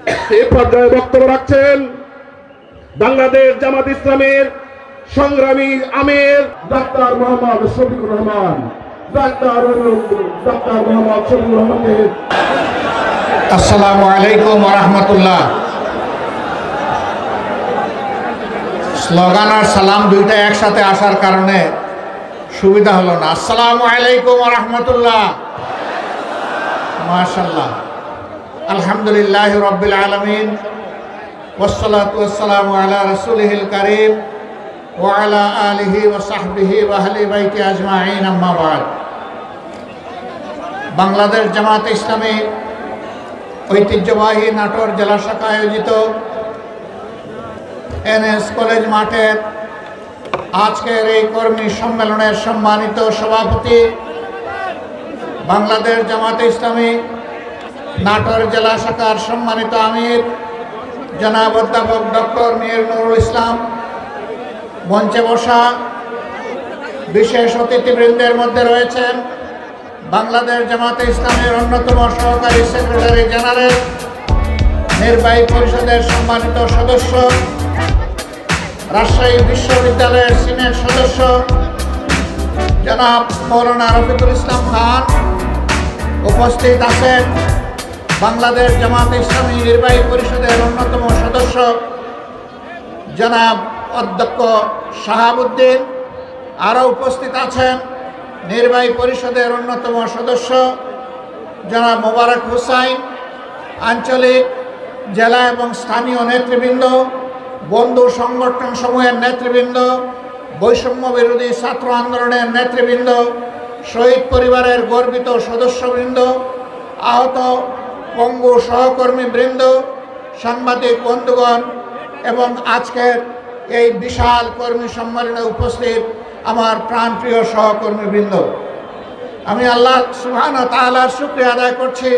এই পর্যায়ে বক্তব্য রাখছেন বাংলাদেশ জামাত ইসলামের সংগ্রামী আমির ডাক্তার মোহাম্মদ শফিকুর রহমান। ডাক্তার মোহাম্মদ শফিকুর রহমানকে আসসালামু আলাইকুম ওয়া রাহমাতুল্লাহ। স্লোগান আর সালাম দুইটা একসাথে আসার কারণে সুবিধা হলো না। আসসালামু আলাইকুম ওয়া রাহমাতুল্লাহ। মাশাআল্লাহ, আলহামদুলিল্লাহি রাব্বিল আলামিন, ওয়াসসালাতু ওয়াসসালামু আলা রাসূলিহিল কারীম ওয়া আলা আলিহি ওয়া সাহবিহি ওয়া আহলি বাইতি আজমাইন, আম্মা বা'দ। বাংলাদেশ জামাত ইসলামী ঐতিহ্যবাহী নাটোর জেলা শাখা আয়োজিত এনএস কলেজ মাঠের আজকের এই কর্মী সম্মেলনের সম্মানিত সভাপতি, বাংলাদেশ জামাত ইসলামী নাটোর জেলা শাখার সম্মানিত আমির জনাব অধ্যাপক ডক্টর মীর নুরুল ইসলাম, মঞ্চে বসা বিশেষ অতিথিবৃন্দের মধ্যে রয়েছেন বাংলাদেশ জামাতে ইসলামের অন্যতম সহকারী সেক্রেটারি জেনারেল, নির্বাহী পরিষদের সম্মানিত সদস্য, রাজশাহী বিশ্ববিদ্যালয়ের সিনেট সদস্য জনাব মৌলানা রফিকুল ইসলাম খান। উপস্থিত আছেন বাংলাদেশ জামাতে ইসলামী নির্বাহী পরিষদের অন্যতম সদস্য জনাব অধ্যক্ষ শাহাবুদ্দিন। আরও উপস্থিত আছেন নির্বাহী পরিষদের অন্যতম সদস্য জনাব মোবারক হুসাইন, আঞ্চলিক, জেলা এবং স্থানীয় নেতৃবৃন্দ, বন্ধু সংগঠন সমূহের নেতৃবৃন্দ, বৈষম্য বিরোধী ছাত্র আন্দোলনের নেতৃবৃন্দ, শহীদ পরিবারের গর্বিত সদস্যবৃন্দ, আহত পঙ্গু সহকর্মীবৃন্দ, সাংবাদিক বন্ধুগণ এবং আজকের এই বিশাল কর্মী সম্মেলনে উপস্থিত আমার প্রাণপ্রিয় সহকর্মীবৃন্দ, আমি আল্লাহ সুবহানাহু ওয়া তাআলার শুকরিয়া আদায় করছি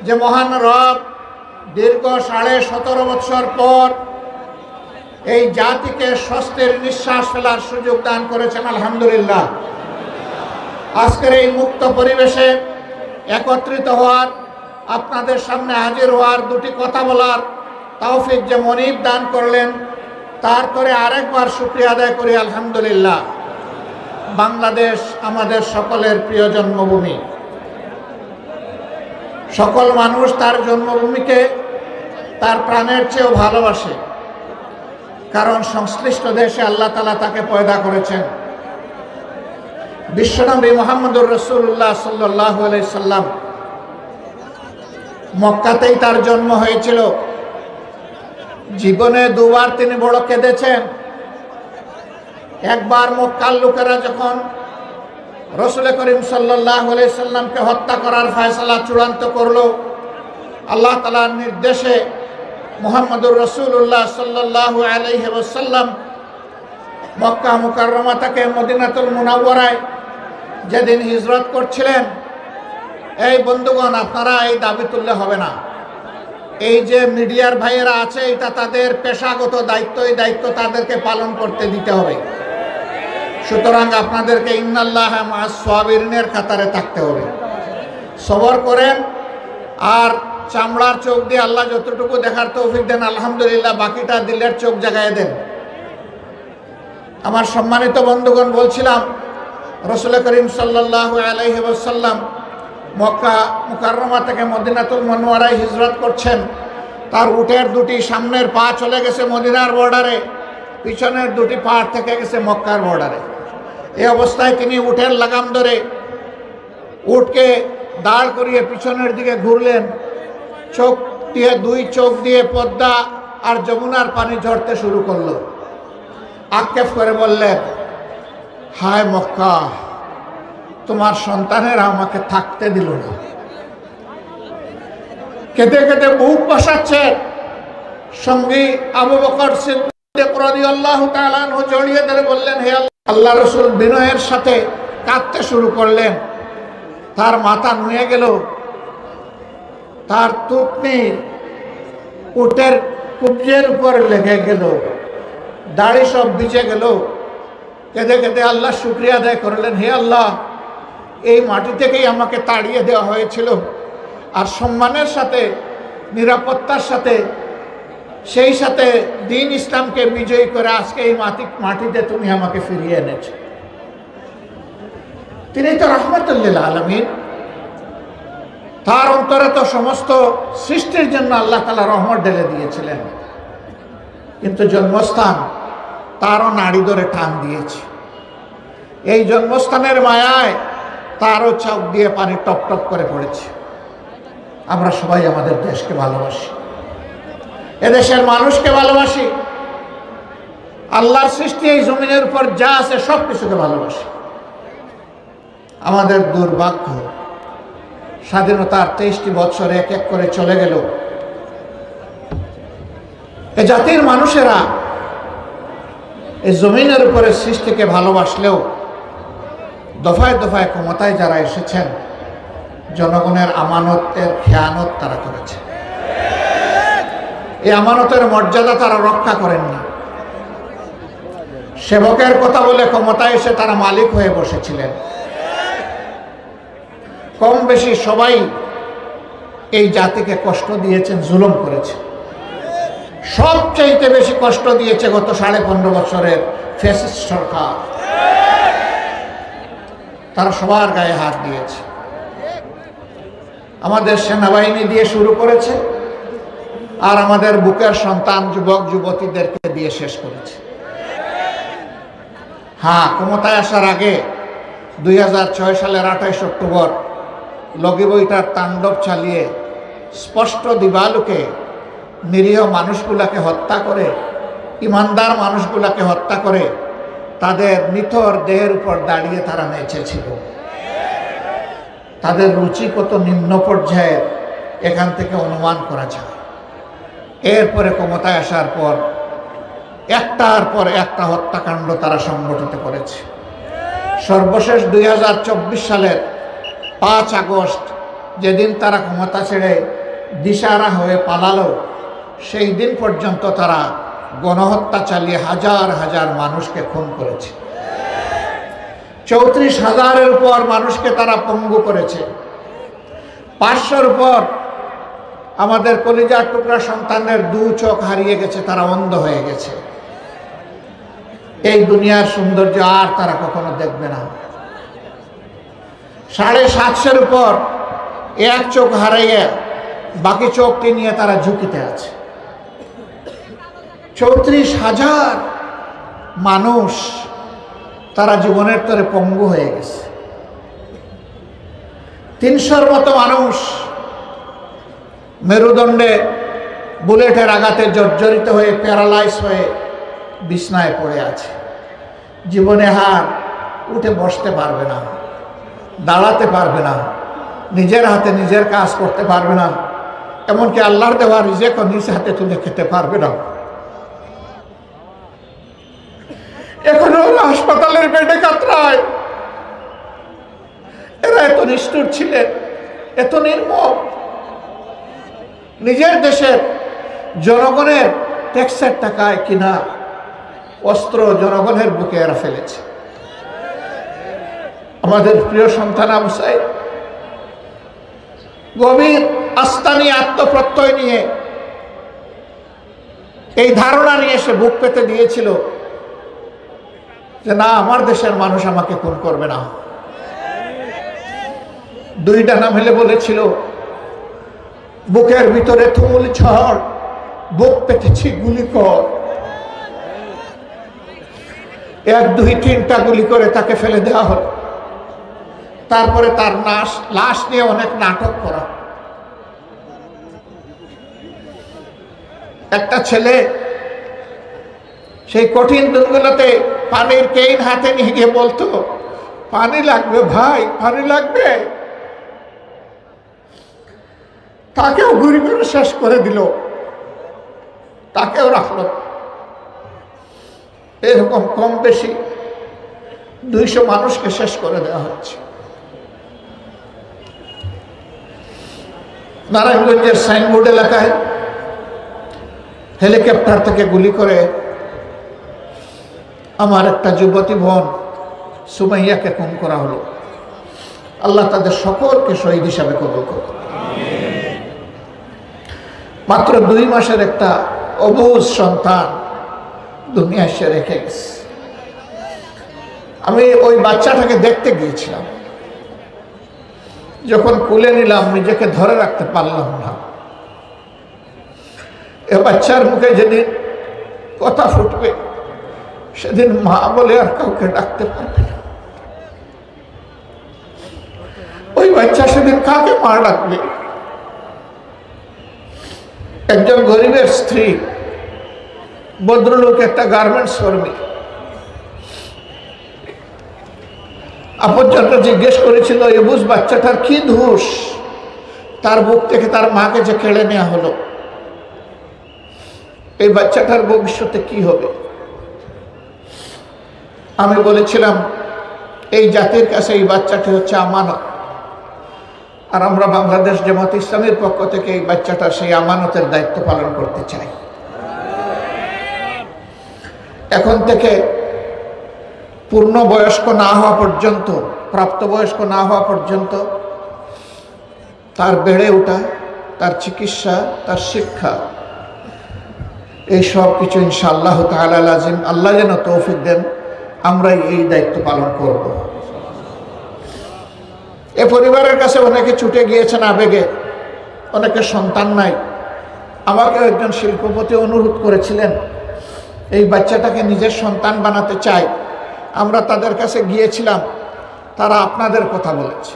যে মহান রব দীর্ঘ 17.5 বছর পর এই জাতিকে স্বস্তির নিঃশ্বাস ফেলার সুযোগ দান করেছেন। আলহামদুলিল্লাহ। আজকের এই মুক্ত পরিবেশে একত্রিত হওয়ার, আপনাদের সামনে হাজির হওয়ার, দুটি কথা বলার তৌফিক যে মনিব দান করলেন, তারপরে আরেকবার শুকরিয়া আদায় করি আলহামদুলিল্লাহ। বাংলাদেশ আমাদের সকলের প্রিয় জন্মভূমি। সকল মানুষ তার জন্মভূমিকে তার প্রাণের চেয়েও ভালোবাসে, কারণ সংশ্লিষ্ট দেশে আল্লাহ তাআলা তাকে পয়দা করেছেন। বিশ্বনবী মুহাম্মদুর রাসূলুল্লাহ সাল্লাল্লাহু আলাইহি সাল্লাম, মক্কাতেই তার জন্ম হয়েছিল। জীবনে দুবার তিনি বড় কেঁদেছেন। একবার মক্কার লোকেরা যখন রাসূল করিম সাল্লাল্লাহু আলাইহি সাল্লামকে হত্যা করার ফয়সালা চূড়ান্ত করল, আল্লাহ তাআলার নির্দেশে মুহাম্মদুর রাসূলুল্লাহ সাল্লাল্লাহু আলাইহি ওয়াসাল্লাম মক্কা মুকাররমা থেকে মদিনাতুল মুনাওয়ারায় যেদিন হিজরত করছিলেন, এই বন্ধুগণ আপনারা এই দাবি তুললে হবে না। এই যে মিডিয়ার ভাইয়েরা আছে, এটা তাদের পেশাগত দায়িত্ব, এই দায়িত্ব তাদেরকে পালন করতে দিতে হবে। সুতরাং আপনাদেরকে ইন্নাল্লাহা মা'আস সাবিরিনের কাতারে থাকতে হবে। সবর করেন আর চামড়ার চোখ দিয়ে আল্লাহ যতটুকু দেখার তৌফিক দেন আলহামদুলিল্লাহ, বাকিটা দিলের চোখ জাগায় দেন। আমার সম্মানিত বন্ধুগণ, বলছিলাম রাসূল করিম সাল্লাল্লাহু আলাইহি ওয়াসাল্লাম মক্কা মুকাররমা থেকে মদিনাতুল মুনাওয়ারায় হিজরত করছেন। তার উটের দুটি সামনের পা চলে গেছে মদিনার বর্ডারে, পিছনের দুটি পা থেকে গেছে মক্কার বর্ডারে। এই অবস্থায় তিনি উটের লাগাম ধরে উটকে দাঁড় করিয়ে পিছনের দিকে ঘুরলেন। চোখ দিয়ে, দুই চোখ দিয়ে পদ্মা আর যমুনার পানি ঝরতে শুরু করলো। আক্ষেপ করে বললেন, হায় মক্কা, তোমার সন্তানেরা আমাকে থাকতে দিল না। কেঁদে কেঁদে বুক বসাচ্ছেন। সঙ্গী আবু বকর সিদ্দিক রাদিয়াল্লাহু তাআলা আনহু জড়িয়ে ধরে বললেন, হে আল্লাহ রাসূল, বিনয়ের সাথে কাঁদতে শুরু করলেন। তার মাথা নুয়ে গেল, তার থুতনি উটের কুবজের উপর লেগে গেল, দাড়ি সব ভিজে গেল। কেঁদে কেঁদে আল্লাহ শুকরিয়া আদায় করলেন, হে আল্লাহ, এই মাটি থেকেই আমাকে তাড়িয়ে দেওয়া হয়েছিল, আর সম্মানের সাথে নিরাপত্তার সাথে, সেই সাথে দ্বীন ইসলামকে বিজয়ী করে আজকে এই মাটিতে তুমি আমাকে ফিরিয়ে এনেছো। তিনি তো রহমতুল লিল আলামিন, তার অন্তরে তো সমস্ত সৃষ্টির জন্য আল্লাহ তাআলা রহমত ঢেলে দিয়েছিলেন, কিন্তু জন্মস্থান তারও নাড়ি ধরে টান দিয়েছে। এই জন্মস্থানের মায়ায় তারও চোখ দিয়ে পানি টপ টপ করে পড়েছে। আমরা সবাই আমাদের দেশকে ভালোবাসি, এদেশের মানুষকে ভালোবাসি, আল্লাহর সৃষ্টি এই জমিনের উপর যা আছে সব কিছুকে ভালোবাসি। আমাদের দুর্ভাগ্য, স্বাধীনতার 23টি বছর এক এক করে চলে গেল, এ জাতির মানুষেরা এই জমিনের উপরে সৃষ্টিকে ভালোবাসলেও দফায় দফায় ক্ষমতায় যারা এসেছেন, জনগণের আমানতের খেয়ানত তারা করেছে। এই আমানতের মর্যাদা তারা রক্ষা করেননি। সেবকের কথা বলে ক্ষমতায় এসে তারা মালিক হয়ে বসেছিলেন। কম বেশি সবাই এই জাতিকে কষ্ট দিয়েছেন, জুলুম করেছে। সবচাইতে বেশি কষ্ট দিয়েছে গত 15.5 বছরের ফ্যাসিস্ট সরকার। তারা সবার গায়ে হাত দিয়েছে। আমাদের সেনাবাহিনী দিয়ে শুরু করেছে, আর আমাদের বুকের সন্তান যুবক যুবতীদেরকে দিয়ে শেষ করেছে। হ্যাঁ, ক্ষমতায় আসার আগে 2006 সালের 28 অক্টোবর লগি বইটার তাণ্ডব চালিয়ে স্পষ্ট দিবালুকে নিরীহ মানুষগুলাকে হত্যা করে, ইমানদার মানুষগুলাকে হত্যা করে তাদের নিথর দেহের উপর দাঁড়িয়ে তারা নেচেছিল। তাদের রুচি কত নিম্ন পর্যায়ের এখান থেকে অনুমান করা যায়। এরপরে ক্ষমতায় আসার পর একটার পর একটা হত্যাকাণ্ড তারা সংগঠিত করেছে। সর্বশেষ 2024 সালের 5 আগস্ট যেদিন তারা ক্ষমতা ছেড়ে দিশাহারা হয়ে পালালো, সেই দিন পর্যন্ত তারা গণহত্যা চালিয়ে হাজার হাজার মানুষকে খুন করেছে। 34,000-এর উপর মানুষকে তারা পঙ্গু করেছে। 500-র উপর আমাদের কলিজার টুকরা সন্তানের 2 চোখ হারিয়ে গেছে, তারা অন্ধ হয়ে গেছে। এই দুনিয়ার সৌন্দর্য আর তারা কখনো দেখবে না। 750-এর উপর 1 চোখ হারিয়ে বাকি চোখটি নিয়ে তারা ঝুঁকিতে আছে। 34,000 মানুষ তারা জীবনের তরে পঙ্গু হয়ে গেছে। 300-র মতো মানুষ মেরুদণ্ডে বুলেটের আঘাতে জর্জরিত হয়ে প্যারালাইজ হয়ে বিছনায় পড়ে আছে। জীবনে হার উঠে বসতে পারবে না, দাঁড়াতে পারবে না, নিজের হাতে নিজের কাজ করতে পারবে না, এমনকি আল্লাহর দেওয়া রিজেকও নিজ হাতে তুলে খেতে পারবে না। এখনো ওরা হাসপাতালের বেডে কাতরায়। এরা এত নিষ্ঠুর ছিলেন, এত নির্মম। নিজের দেশের জনগণের ট্যাক্সের টাকায় কিনা অস্ত্র জনগণের বুকে এরা ফেলেছে। আমাদের প্রিয় সন্তান আবু সাইদ গভীর আস্থা নিয়ে, আত্মপ্রত্যয় নিয়ে, এই ধারণা নিয়ে সে বুক পেতে দিয়েছিল যে না, আমার দেশের মানুষ আমাকে খুন করবে না। 2 ডানা মেলে বলেছিল, বুকের ভিতরে তুমুল ঝড়, বুক পেতেছি, গুলি কর। 1, 2, 3টা গুলি করে তাকে ফেলে দেওয়া হলো। তারপরে তার লাশ নিয়ে অনেক নাটক করা। একটা ছেলে সেই কঠিন দিনগুলোতে পানির কেইন হাতে নিয়ে গিয়ে বলতো, পানি লাগবে ভাই, পানি লাগবে। তাকেও ঘুরি ঘুরে শেষ করে দিল, তাকেও রাখলো। এরকম কম বেশি 200 মানুষকে শেষ করে দেওয়া হচ্ছে। নারায়ণগঞ্জের সাইনবোর্ড এলাকায় হেলিকপ্টার থেকে গুলি করে আমার একটা যুবতী বোন সুমাইয়াকে খুন করা হলো। আল্লাহ তাদের সকলকে শহীদ হিসাবে কবুল করুন। মাত্র 2 মাসের একটা অবুঝ সন্তান দুনিয়া এসে রেখে গেছে। আমি ওই বাচ্চাটাকে দেখতে গিয়েছিলাম, যখন কোলে নিলাম নিজেকে ধরে রাখতে পারলাম না। এ বাচ্চার মুখে যেদিন কথা ফুটবে সেদিন মা বলে আর কাউকে ডাকতে পারবে না। ওই বাচ্চা সেদিন কাকে মা ডাকবে? একজন গরিবের স্ত্রী, ভদ্রলোক, একটা গার্মেন্টস কর্মী, আপনজনরা জিজ্ঞেস করেছিল এই বুঝ বাচ্চাটার কি দোষ, তার বুক থেকে তার মাকে যে কেড়ে নেওয়া হলো, এই বাচ্চাটার ভবিষ্যতে কি হবে? আমি বলেছিলাম এই জাতির কাছে এই বাচ্চাটি হচ্ছে আমানত, আর আমরা বাংলাদেশ জামাত ইসলামের পক্ষ থেকে এই বাচ্চাটার সেই আমানতের দায়িত্ব পালন করতে চাই। এখন থেকে পূর্ণ বয়স্ক না হওয়া পর্যন্ত, প্রাপ্তবয়স্ক না হওয়া পর্যন্ত তার বেড়ে ওঠা, তার চিকিৎসা, তার শিক্ষা, এই সব কিছু ইনশাআল্লাহ তাআলা লাজিম, আল্লাহ যেন তৌফিক দেন, আমরাই এই দায়িত্ব পালন করব। এ পরিবারের কাছে অনেকে ছুটে গিয়েছেন আবেগে, অনেকে সন্তান নাই। আমাকে একজন শিল্পপতি অনুরোধ করেছিলেন এই বাচ্চাটাকে নিজের সন্তান বানাতে চাই। আমরা তাদের কাছে গিয়েছিলাম, তারা আপনাদের কথা বলেছে,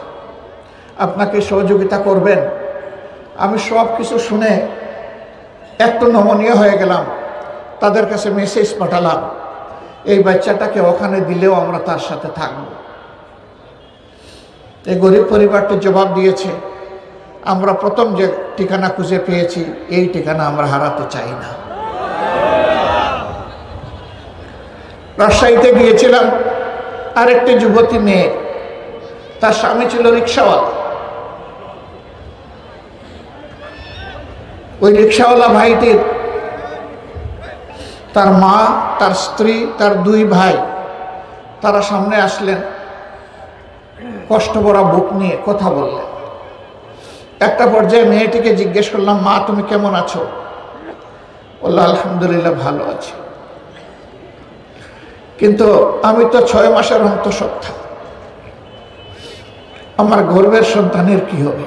আপনাকে সহযোগিতা করবেন। আমি সব কিছু শুনে একটু নমনীয় হয়ে গেলাম, তাদের কাছে মেসেজ পাঠালাম এই বাচ্চাটাকে ওখানে দিলেও আমরা তার সাথে থাকব। এই গরিব পরিবারটি জবাব দিয়েছে, আমরা প্রথম যে ঠিকানা খুঁজে পেয়েছি এই ঠিকানা আমরা হারাতে চাই না। রাজশাহীতে গিয়েছিলাম, আরেকটি যুবতী মেয়ে, তার স্বামী ছিল রিক্সাওয়ালা। ওই রিক্সাওয়ালা ভাইটির তার মা, তার স্ত্রী, তার 2 ভাই, তারা সামনে আসলেন, কষ্ট ভরা বুক নিয়ে কথা বললেন। একটা পর্যায়ে মেয়েটিকে জিজ্ঞেস করলাম, মা তুমি কেমন আছো? বলল আলহামদুলিল্লাহ ভালো আছি, কিন্তু আমি তো 6 মাসের অন্তঃসত্ত্বা, আমার গর্ভের সন্তানের কি হবে?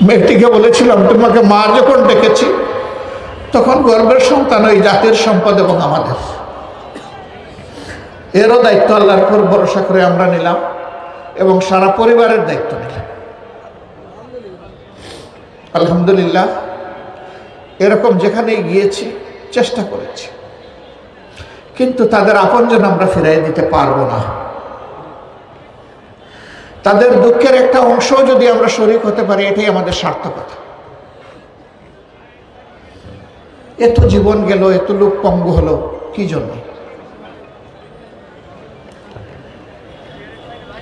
মেয়েটিকে বলেছিলাম তোমাকে মা যখন ডেকেছি তখন গর্ভের সন্তান ওই জাতির সম্পদ এবং আমাদের, এরও দায়িত্ব আল্লাহর উপর ভরসা করে আমরা নিলাম এবং সারা পরিবারের দায়িত্ব নিলাম। আলহামদুলিল্লাহ, এরকম যেখানেই গিয়েছি চেষ্টা করেছি, কিন্তু তাদের আপনজন আমরা ফিরাই দিতে পারবো না। তাদের দুঃখের একটা অংশ যদি আমরা শরীক হতে পারি, এটাই আমাদের সার্থকতা। এত জীবন গেল, এত লোক পঙ্গু হলো কি জন্য?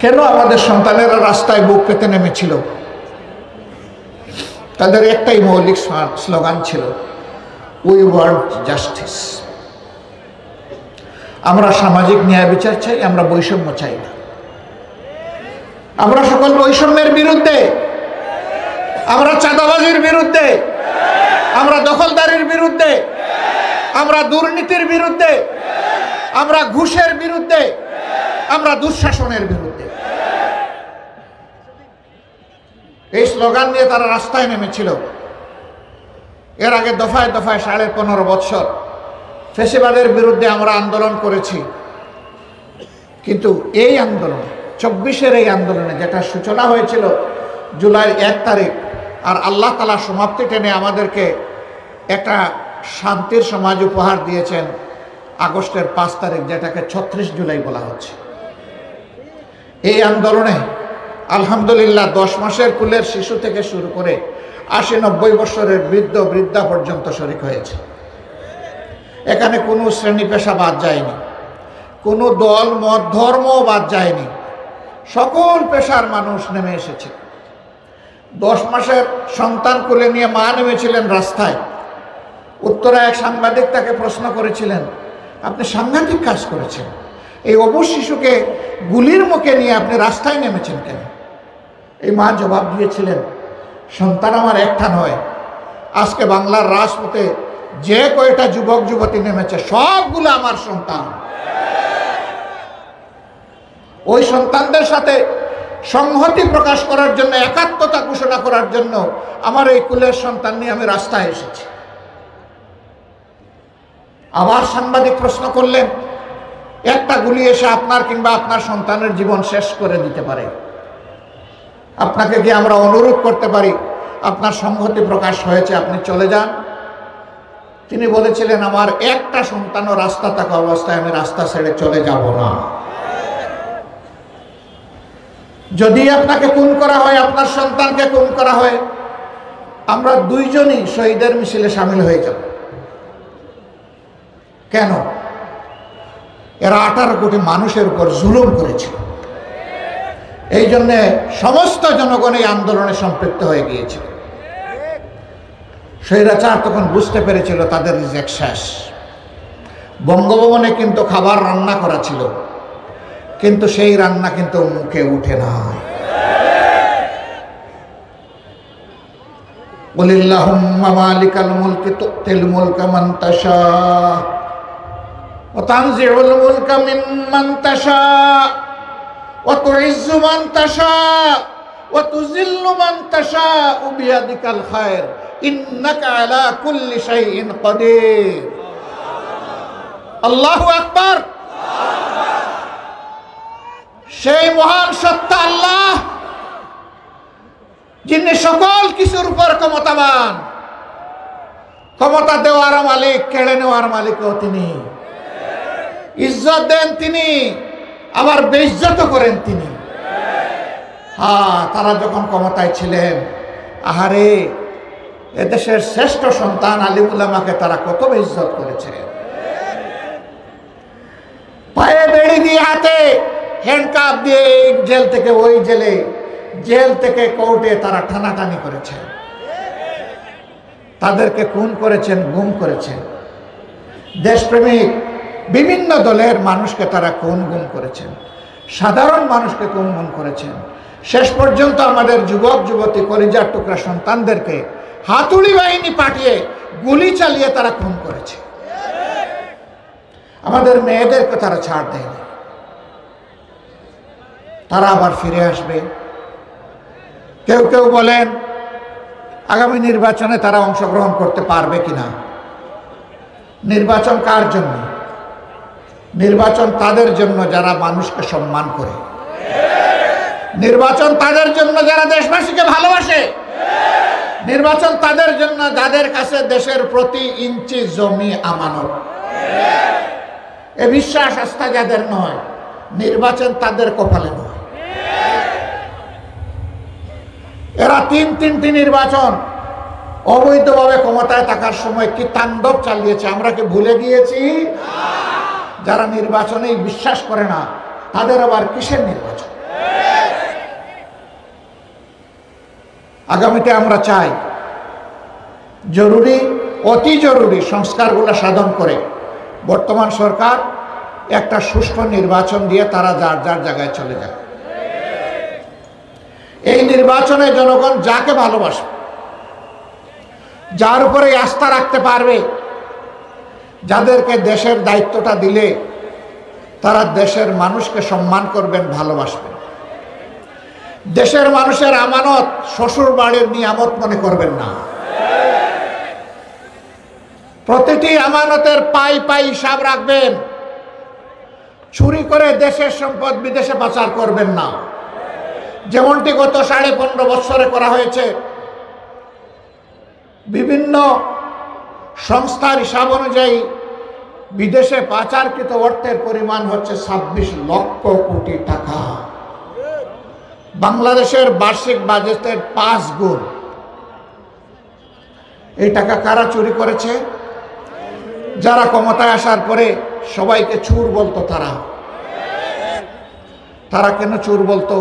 কেন আমাদের সন্তানেরা রাস্তায় বুক পেতে নেমেছিল? তাদের একটাই মৌলিক স্লোগান ছিল, উই ওয়ান্ট জাস্টিস। আমরা সামাজিক ন্যায় বিচার চাই, আমরা বৈষম্য চাই না। আমরা সকল বৈষম্যের বিরুদ্ধে, আমরা চাঁদাবাজির বিরুদ্ধে, আমরা দখলদারির বিরুদ্ধে, আমরা দুর্নীতির বিরুদ্ধে, আমরা ঘুষের বিরুদ্ধে, আমরা দুঃশাসনের বিরুদ্ধে। এই স্লোগান নিয়ে তারা রাস্তায় নেমেছিল। এর আগে দফায় দফায় 15.5 বছর ফ্যাসিবাদের বিরুদ্ধে আমরা আন্দোলন করেছি, কিন্তু এই আন্দোলন 24-এর এই আন্দোলনে যেটা সূচনা হয়েছিল জুলাই 1 তারিখ, আর আল্লাহ তাআলা সমাপ্তি টেনে আমাদেরকে একটা শান্তির সমাজ উপহার দিয়েছেন আগস্টের 5 তারিখ, যেটাকে 36 জুলাই বলা হচ্ছে। এই আন্দোলনে আলহামদুলিল্লাহ 10 মাসের কুলের শিশু থেকে শুরু করে 80-90 বছরের বৃদ্ধ বৃদ্ধা পর্যন্ত শরীক হয়েছে। এখানে কোনো শ্রেণী পেশা বাদ যায়নি, কোনো দল মত ধর্ম বাদ যায়নি, সকল পেশার মানুষ নেমে এসেছে। 10 মাসের সন্তান কোলে নিয়ে মা নেমেছিলেন রাস্তায়। উত্তরা এক সাংবাদিক তাকে প্রশ্ন করেছিলেন, আপনি সাংঘাতিক কাজ করেছেন, এই অবুজ শিশুকে গুলির মুখে নিয়ে আপনি রাস্তায় নেমেছেন কেন? এই মা জবাব দিয়েছিলেন, সন্তান আমার একটা নয়, আজকে বাংলার রাজপথে যে কয়টা যুবক যুবতী নেমেছে সবগুলো আমার সন্তান। ওই সন্তানদের সাথে সংহতি প্রকাশ করার জন্য, একাত্মতা ঘোষণা করার জন্য আমার এই কুলের সন্তান নিয়ে আমি রাস্তায় এসেছি। আবার সাংবাদিক প্রশ্ন করলেন, একটা গুলি এসে আপনার কিংবা আপনার সন্তানের জীবন শেষ করে দিতে পারে, আপনাকে কি আমরা অনুরোধ করতে পারি, আপনার সংহতি প্রকাশ হয়েছে, আপনি চলে যান? তিনি বলেছিলেন, আমার একটা সন্তানও রাস্তা থাকা অবস্থায় আমি রাস্তা ছেড়ে চলে যাব না। যদি আপনাকে খুন করা হয়, আপনার সন্তানকে খুন করা হয়, আমরা দুইজনই শহীদের মিছিলে সামিল হয়ে যাব। কেন? এরা 18 কোটি মানুষের উপর জুলুম করেছিল, এই জন্যে সমস্ত জনগণ এই আন্দোলনে সম্পৃক্ত হয়ে গিয়েছিল। স্বৈরাচার তখন বুঝতে পেরেছিল তাদের রিজেক্ট শেষ। বঙ্গভবনে কিন্তু খাবার রান্না করা ছিল, কিন্তু সেই রান্না কিন্তু মুখে উঠে নাই। কুলিল্লাহুম্মা মালিকাল মুলকি তুতিল মুলকা মান তাশা ওয়া তানজিউল মুলকা মিম্মান তাশা ওয়া তুইজ্জু মান তাশা ওয়া তুযিল্লু মান তাশা বিয়াদিকাল খায়র ইন্নাকা আলা কুল্লি শাইইন কাদির। আল্লাহু আকবার। সেই মহান সত্তা আল্লাহ, যিনি সকল কিছুর উপর ক্ষমতাবান, ক্ষমতা দেওয়ার মালিক, কেড়ে নেওয়ার মালিকও তিনি, ইজ্জত দেন তিনি, আবার বেইজ্জত করেন তিনি। তারা যখন ক্ষমতায় ছিলেন, আহারে এদেশের শ্রেষ্ঠ সন্তান আলিম উলামাকে তারা কত বেইজ্জত করেছে। পায়ে বেড়ি দিয়ে, হাতে হ্যান্ডকাপ দিয়ে জেল থেকে ওই জেলে, জেল থেকে কোর্টে তারা টানাটানি করেছে, তাদেরকে খুন করেছেন, গুম করেছেন। দেশপ্রেমিক বিভিন্ন দলের মানুষকে তারা খুন গুম করেছেন, সাধারণ মানুষকে খুন গুম করেছেন। শেষ পর্যন্ত আমাদের যুবক যুবতী কলিজার টুকরা সন্তানদেরকে হাতুড়ি বাহিনী পাঠিয়ে গুলি চালিয়ে তারা খুন করেছে। আমাদের মেয়েদেরকে তারা ছাড় দেয়নি। তারা আবার ফিরে আসবে। কেউ কেউ বলেন আগামী নির্বাচনে তারা অংশগ্রহণ করতে পারবে কিনা। নির্বাচন কার জন্য? নির্বাচন তাদের জন্য যারা মানুষকে সম্মান করে, নির্বাচন তাদের জন্য যারা দেশবাসীকে ভালোবাসে, নির্বাচন তাদের জন্য যাদের কাছে দেশের প্রতি ইঞ্চি জমি আমানত। এ বিশ্বাস আস্থা যাদের নয়, নির্বাচন তাদের কপালে নয়। এরা তিনটি নির্বাচন অবৈধভাবে ক্ষমতায় থাকার সময় কি তাণ্ডব চালিয়েছে, আমরা কি ভুলে গিয়েছি? যারা নির্বাচনেই বিশ্বাস করে না, তাদের আবার কিসের নির্বাচন? আগামীতে আমরা চাই জরুরি, অতি জরুরি সংস্কারগুলো সাধন করে বর্তমান সরকার একটা সুষ্ঠু নির্বাচন দিয়ে তারা যার যার জায়গায় চলে যায়। এই নির্বাচনে জনগণ যাকে ভালোবাসবে, যার উপরে আস্থা রাখতে পারবে, যাদেরকে দেশের দায়িত্বটা দিলে তারা দেশের মানুষকে সম্মান করবেন, ভালোবাসবেন। দেশের মানুষের আমানত শ্বশুর বাড়ির নিয়ামত মনে করবেন না। প্রতিটি আমানতের পাই পাই হিসাব রাখবেন। চুরি করে দেশের সম্পদ বিদেশে পাচার করবেন না, যেমনটি গত 15.5 বছরে করা হয়েছে। বিভিন্ন সংস্থার হিসাব অনুযায়ী বিদেশে পাচারকৃত অর্থের পরিমাণ হচ্ছে 26 লক্ষ কোটি টাকা, বাংলাদেশের বার্ষিক বাজেটের 5 গুণ। এই টাকা কারা চুরি করেছে? যারা ক্ষমতায় আসার পরে সবাইকে চোর বলতো, তারা কেন চোর বলতো?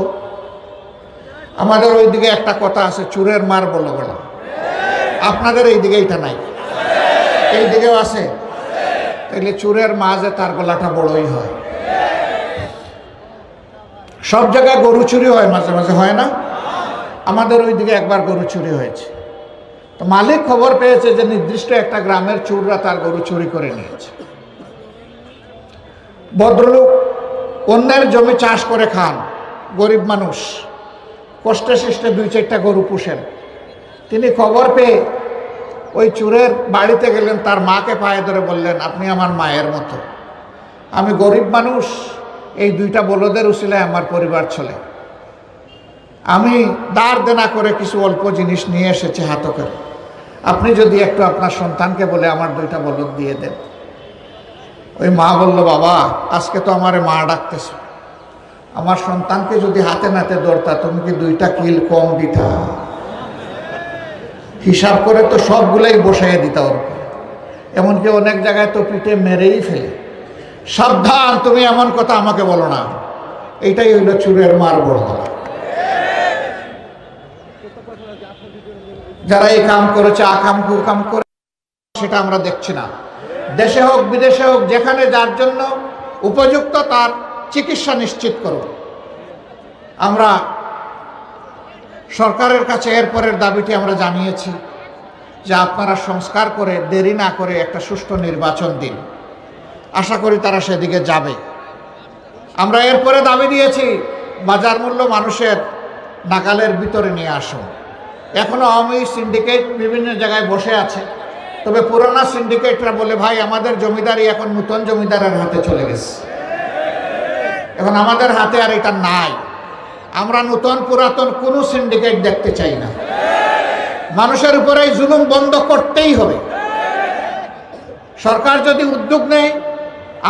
আমাদের ওইদিকে একটা কথা আছে, চোরের মার বলো বলা। আপনাদের এইদিকে এটা নাই, এই দিকেও আছে। তাহলে চোরের মা যে তার গলাটা বড়ই হয়। সব জায়গায় গরু চুরি হয়, মাঝে মাঝে হয় না? আমাদের ওইদিকে একবার গরু চুরি হয়েছে। তো মালিক খবর পেয়েছে যে নির্দিষ্ট একটা গ্রামের চোররা তার গরু চুরি করে নিয়েছে। ভদ্রলোক অন্যের জমি চাষ করে খান, গরিব মানুষ, কষ্টে সৃষ্টে 2-4টা গরু পুষেন। তিনি খবর পেয়ে ওই চোরের বাড়িতে গেলেন, তার মাকে পায়ে ধরে বললেন, আপনি আমার মায়ের মতো, আমি গরিব মানুষ, এই 2টা বলদের উসিলায় আমার পরিবার চলে, আমি দাঁড় দেনা করে কিছু অল্প জিনিস নিয়ে এসেছি হাত করে, আপনি যদি একটু আপনার সন্তানকে বলে আমার 2টা বলদ দিয়ে দেন। ওই মা বলল, বাবা আজকে তো আমারে মা ডাকতেছে, আমার সন্তানকে যদি হাতে নাতে ধরতা তুমি কি 2টা কিল কম দিতা? হিসাব করে তো সবগুলাই বসাইয়া দিতা ওর, এমনকি অনেক জায়গায় তো পিঠে মেরেই ফেলে। সাবধান, তুমি এমন কথা আমাকে বলো না। এইটাই হইল চুরের মার বড় গলা। যারা এই কাম করেছে, আকাম কুকাম করে, সেটা আমরা দেখছি না। দেশে হোক বিদেশে হোক, যেখানে যার জন্য উপযুক্ত তার চিকিৎসা নিশ্চিত করো। আমরা সরকারের কাছে এরপরের দাবিটি আমরা জানিয়েছি যে আপনারা সংস্কার করে দেরি না করে একটা সুষ্ঠু নির্বাচন দিন। আশা করি তারা সেদিকে যাবে। আমরা এরপরে দাবি দিয়েছি বাজার মূল্য মানুষের নাগালের ভিতরে নিয়ে আসুন। এখনো আওয়ামী সিন্ডিকেট বিভিন্ন জায়গায় বসে আছে, তবে পুরোনো সিন্ডিকেটরা বলে, ভাই আমাদের জমিদারি এখন নতুন জমিদারের হাতে চলে গেছে, এখন আমাদের হাতে আর এটা নাই, আমরা নতুন পুরাতন কোনো সিন্ডিকেট দেখতে চাই না। মানুষের উপরে এই জুলুম বন্ধ করতেই হবে। সরকার যদি উদ্যোগ নেয়,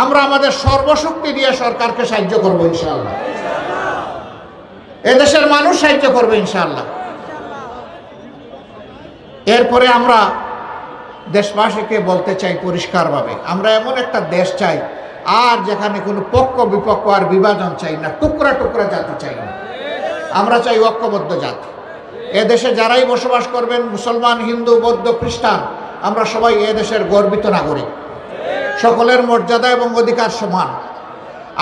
আমরা আমাদের সর্বশক্তি দিয়ে সরকারকে সাহায্য করবো ইনশাআল্লাহ। এদেশের মানুষ সাহায্য করবে ইনশাআল্লাহ। এরপরে আমরা দেশবাসীকে বলতে চাই পরিষ্কারভাবে, আমরা এমন একটা দেশ চাই আর যেখানে কোনো পক্ষ বিপক্ষ আর বিভাজন চাই না, টুকরা টুকরা জাতি চাই না, আমরা চাই ঐক্যবদ্ধ জাতি। এদেশে যারাই বসবাস করবেন, মুসলমান, হিন্দু, বৌদ্ধ, খ্রিস্টান, আমরা সবাই এদেশের গর্বিত নাগরিক, সকলের মর্যাদা এবং অধিকার সমান।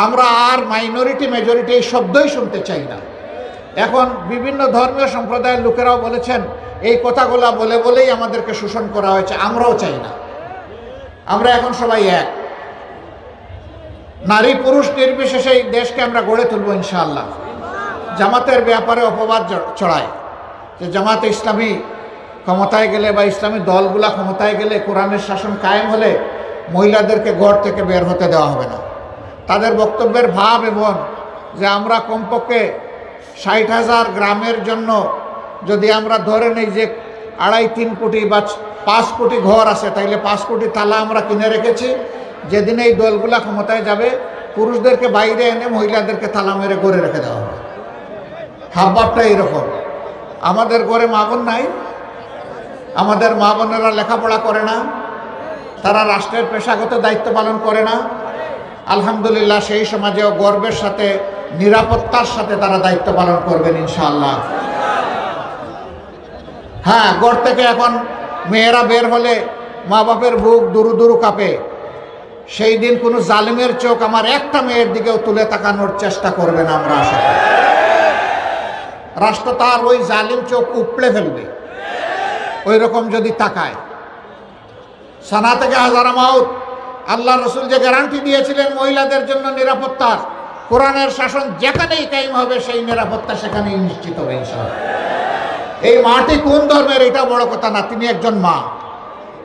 আমরা আর মাইনরিটি মেজরিটি এই শব্দই শুনতে চাই না। এখন বিভিন্ন ধর্মীয় সম্প্রদায়ের লোকেরাও বলেছেন এই কথাগুলা বলে বলেই আমাদেরকে শোষণ করা হয়েছে, আমরাও চাই না। আমরা এখন সবাই এক, নারী পুরুষ নির্বিশেষে এই দেশকে আমরা গড়ে তুলব ইনশাআল্লাহ। জামাতের ব্যাপারে অপবাদ ছড়ায় যে জামাতে ইসলামী ক্ষমতায় গেলে বা ইসলামী দলগুলা ক্ষমতায় গেলে, কোরআনের শাসন কায়েম হলে মহিলাদেরকে ঘর থেকে বের হতে দেওয়া হবে না। তাদের বক্তব্যের ভাব এমন যে আমরা কমপক্ষে 60,000 গ্রামের জন্য যদি আমরা ধরে নেই যে 2.5-3 কোটি বা 5 কোটি ঘর আছে, তাইলে 5 কোটি তালা আমরা কিনে রেখেছি। যেদিন এই দলগুলা ক্ষমতায় যাবে, পুরুষদেরকে বাইরে এনে মহিলাদেরকে তালা মেরে ঘরে রেখে দেওয়া হবে। হাবভাবটা এইরকম। আমাদের ঘরে মা বোন নাই, আমাদের মা বোনেরা লেখাপড়া করে না, তারা রাষ্ট্রের পেশাগত দায়িত্ব পালন করে না। আলহামদুলিল্লাহ, সেই সমাজেও গর্বের সাথে, নিরাপত্তার সাথে তারা দায়িত্ব পালন করবেন ইনশাআল্লাহ। হ্যাঁ, ঘর থেকে এখন মেয়েরা বের হলে মা বাপের বুক দুরু দুরু কাঁপে। সেই দিন কোনো জালিমের চোখ আমার একটা মেয়ের দিকেও তুলে তাকানোর চেষ্টা করবে না, আমরা আশা করি। রাষ্ট্র তার ওই জালিম চোখ উপড়ে ফেলবে ওই রকম যদি তাকায়। সানা থেকে হাজারা মাউত, আল্লাহ রসুল যে গ্যারান্টি দিয়েছিলেন মহিলাদের জন্য নিরাপত্তার, কোরআনের শাসন যেখানেই কায়েম হবে সেই নিরাপত্তা সেখানেই নিশ্চিত হবে ইনশাআল্লাহ। এই মাটি কোন ধর্মের এটা বড় কথা না, তিনি একজন মা,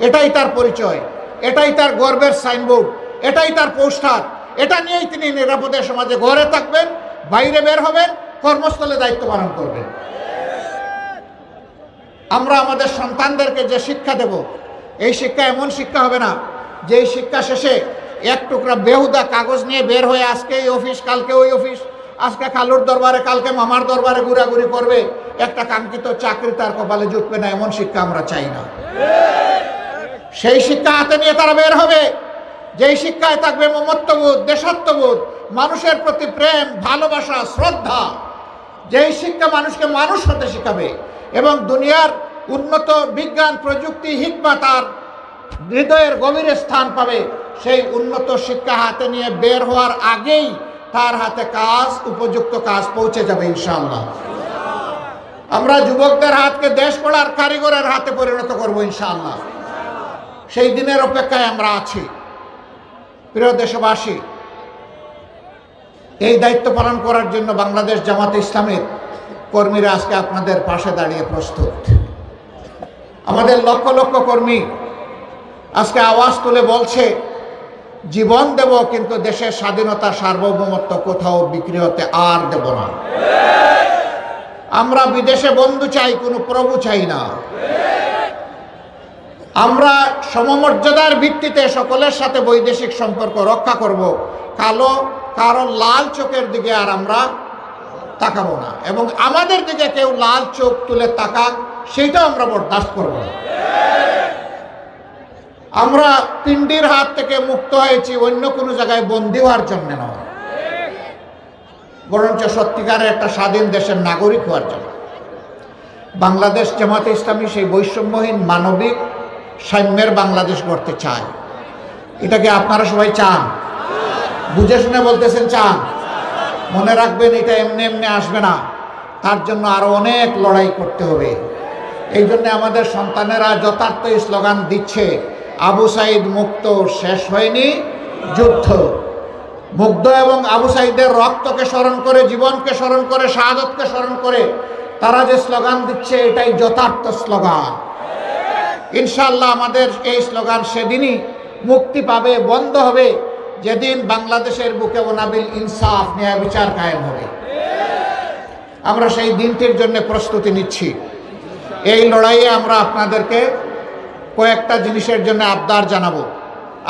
এটাই তার পরিচয়, এটাই তার গর্বের সাইনবোর্ড, এটাই তার পোস্টার। এটা নিয়েই তিনি নিরাপদে সমাজে ঘরে থাকবেন, বাইরে বের হবেন, কর্মস্থলে দায়িত্ব পালন করবেন। আমরা আমাদের সন্তানদেরকে যে শিক্ষা দেব, এই শিক্ষা এমন শিক্ষা হবে না যে এই শিক্ষা শেষে এক টুকরা বেহুদা কাগজ নিয়ে বের হয়ে আজকে এই অফিস, কালকে ওই অফিস, আজকে খালুর দরবারে, কালকে মামার দরবারে ঘোরাঘুরি করবে, একটা কাঙ্ক্ষিত চাকরি তার কপালে জুটবে না, এমন শিক্ষা আমরা চাই না। সেই শিক্ষা হাতে নিয়ে তারা বের হবে, যেই শিক্ষায় থাকবে মমত্ববোধ, দেশাত্মবোধ, মানুষের প্রতি প্রেম, ভালোবাসা, শ্রদ্ধা, যেই শিক্ষা মানুষকে মানুষ হতে শিখাবে এবং দুনিয়ার উন্নত বিজ্ঞান, প্রযুক্তি, হিকমা তার হৃদয়ের গভীরে স্থান পাবে। সেই উন্নত শিক্ষা হাতে নিয়ে বের হওয়ার আগেই তার হাতে কাজ, উপযুক্ত কাজ পৌঁছে যাবে ইনশাআল্লাহ। আমরা যুবকদের হাতকে দেশ গড়ার কারিগরের হাতে পরিণত করব ইনশাআল্লাহ। সেই দিনের অপেক্ষায় আমরা আছি। প্রিয় দেশবাসী, এই দায়িত্ব পালন করার জন্য বাংলাদেশ জামাতে ইসলামের কর্মীরা আজকে আপনাদের পাশে দাঁড়িয়ে প্রস্তুত। আমাদের লক্ষ লক্ষ কর্মী আজকে আওয়াজ তুলে বলছে, জীবন দেব কিন্তু দেশের স্বাধীনতা সার্বভৌমত্ব কোথাও বিক্রি হতে আর দেব না। আমরা বিদেশে বন্ধু চাই, কোনো প্রভু চাই না। আমরা সমমর্যাদার ভিত্তিতে সকলের সাথে বৈদেশিক সম্পর্ক রক্ষা করব। কারো লাল চোখের দিকে আর আমরা তাকাবো না, এবং আমাদের দিকে কেউ লাল চোখ তুলে তাকাক সেটাও আমরা বরদাস্ত করব না। আমরা পিণ্ডির হাত থেকে মুক্ত হয়েছি অন্য কোনো জায়গায় বন্দী হওয়ার জন্য নয়, বরঞ্চ সত্যিকারের একটা স্বাধীন দেশের নাগরিক হওয়ার জন্য। বাংলাদেশ জামাতে ইসলামী সেই বৈষম্যহীন মানবিক সাম্যের বাংলাদেশ গড়তে চায়। এটাকে আপনারা সবাই চান? বুঝে শুনে বলতেছেন চান? মনে রাখবেন, এটা এমনি এমনি আসবে না। তার জন্য আরো অনেক লড়াই করতে হবে। এই জন্য আমাদের সন্তানেরা যথার্থ স্লোগান দিচ্ছে, আবু সাইদ মুক্ত, শেষ হয়নি যুদ্ধ। মুগ্ধ এবং আবু সাইদের রক্তকে স্মরণ করে, জীবনকে স্মরণ করে, শাহাদতকে স্মরণ করে তারা যে স্লোগান দিচ্ছে, এটাই যথার্থ স্লোগান। ইনশাআল্লাহ আমাদের এই স্লোগান সেদিনই মুক্তি পাবে, বন্ধ হবে, যেদিন বাংলাদেশের বুকে ওনাবিল ইনসাফ, ন্যায় বিচার কায়েম হবে। আমরা সেই দিনটির জন্য প্রস্তুতি নিচ্ছি। এই লড়াইয়ে আমরা আপনাদেরকে কয়েকটা জিনিসের জন্য আবদার জানাবো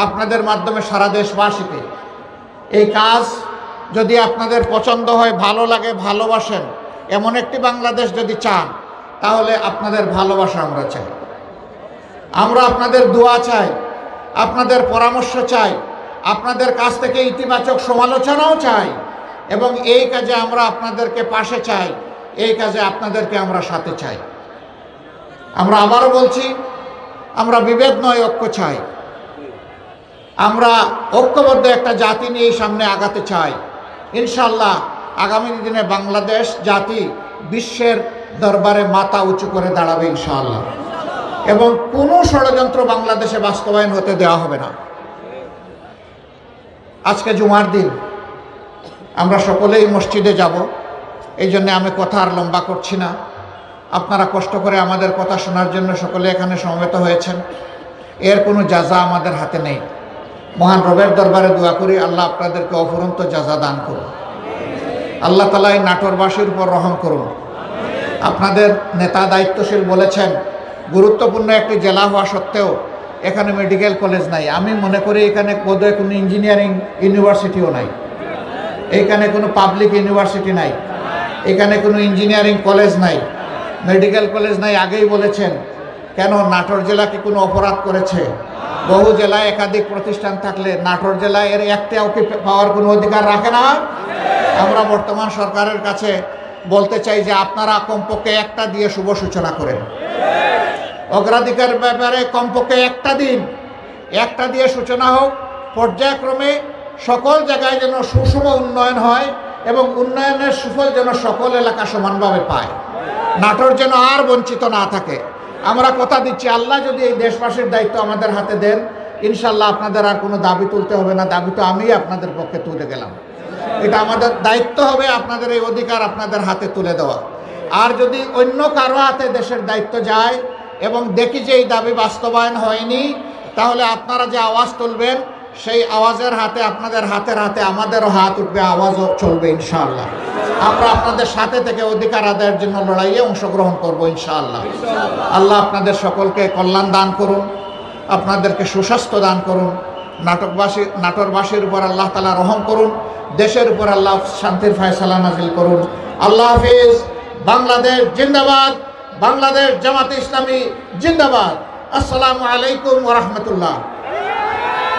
আপনাদের মাধ্যমে সারা দেশবাসীকে। এই কাজ যদি আপনাদের পছন্দ হয়, ভালো লাগে, ভালোবাসেন, এমন একটি বাংলাদেশ যদি চান, তাহলে আপনাদের ভালোবাসা আমরা চাই। আমরা আপনাদের দোয়া চাই, আপনাদের পরামর্শ চাই, আপনাদের কাছ থেকে ইতিবাচক সমালোচনাও চাই, এবং এই কাজে আমরা আপনাদেরকে পাশে চাই, এই কাজে আপনাদেরকে আমরা সাথে চাই। আমরা আবারও বলছি, আমরা বিভেদ নয়, ঐক্য চাই। আমরা ঐক্যবদ্ধ একটা জাতি নিয়ে সামনে আগাতে চাই। ইনশাআল্লাহ আগামী দিনে বাংলাদেশ জাতি বিশ্বের দরবারে মাথা উঁচু করে দাঁড়াবে ইনশাআল্লাহ, এবং কোনো ষড়যন্ত্র বাংলাদেশে বাস্তবায়ন হতে দেওয়া হবে না। আজকে জুমার দিন, আমরা সকলেই মসজিদে যাব, এই জন্য আমি কথা আর লম্বা করছি না। আপনারা কষ্ট করে আমাদের কথা শোনার জন্য সকলে এখানে সমবেত হয়েছেন। এর কোনো জাযা আমাদের হাতে নেই। মহান রবের দরবারে দোয়া করি, আল্লাহ আপনাদেরকে অফুরন্ত জাযা দান করুন। আল্লাহ তাআলা এই নাটোরবাসীর উপর রহম করুন। আপনাদের নেতা দায়িত্বশীল বলেছেন, গুরুত্বপূর্ণ একটি জেলা হওয়া সত্ত্বেও এখানে মেডিকেল কলেজ নাই। আমি মনে করি এখানে বোধহয় কোনো ইঞ্জিনিয়ারিং ইউনিভার্সিটিও নাই, এইখানে কোনো পাবলিক ইউনিভার্সিটি নাই, এখানে কোনো ইঞ্জিনিয়ারিং কলেজ নাই, মেডিকেল কলেজ নাই। আগেই বলেছেন, কেন নাটোর জেলা কি কোনো অপরাধ করেছে? বহু জেলায় একাধিক প্রতিষ্ঠান থাকলে নাটোর জেলায় এর একটাও কি পাওয়ার কোনো অধিকার রাখে না? আমরা বর্তমান সরকারের কাছে বলতে চাই যে আপনারা কমপক্ষে একটা দিয়ে শুভ সূচনা করেন। অগ্রাধিকার ব্যাপারে কমপক্ষে একটা দিন, একটা দিয়ে সূচনা হোক। পর্যায়ক্রমে সকল জায়গায় যেন সুষম উন্নয়ন হয়, এবং উন্নয়নের সুফল যেন সকল এলাকা সমানভাবে পায়। নাটোর যেন আর বঞ্চিত না থাকে। আমরা কথা দিচ্ছি, আল্লাহ যদি এই দেশবাসীর দায়িত্ব আমাদের হাতে দেন, ইনশাল্লাহ আপনাদের আর কোনো দাবি তুলতে হবে না। দাবি তো আমি আপনাদের পক্ষে তুলে গেলাম। এটা আমাদের দায়িত্ব হবে আপনাদের এই অধিকার আপনাদের হাতে তুলে দেওয়া। আর যদি অন্য কারো হাতে দেশের দায়িত্ব যায় এবং দেখি যে এই দাবি বাস্তবায়ন হয়নি, তাহলে আপনারা যে আওয়াজ তুলবেন, সেই আওয়াজের হাতে, আপনাদের হাতের হাতে আমাদেরও হাত উঠবে, আওয়াজও চলবে ইনশাআল্লাহ। আমরা আপনাদের সাথে থেকে অধিকার আদায়ের জন্য লড়াইয়ে অংশগ্রহণ করবো ইনশাআল্লাহ। আল্লাহ আপনাদের সকলকে কল্যাণ দান করুন, আপনাদেরকে সুস্বাস্থ্য দান করুন। নাটোরবাসীর উপর আল্লাহ তাআলা রহম করুন, দেশের উপর আল্লাহ শান্তির ফয়সালা নাজিল করুন। আল্লাহ হাফিজ। বাংলাদেশ জিন্দাবাদ। বাংলাদেশ জামাতে ইসলামী জিন্দাবাদ। আসসালামু আলাইকুম ওয়া রাহমাতুল্লাহ।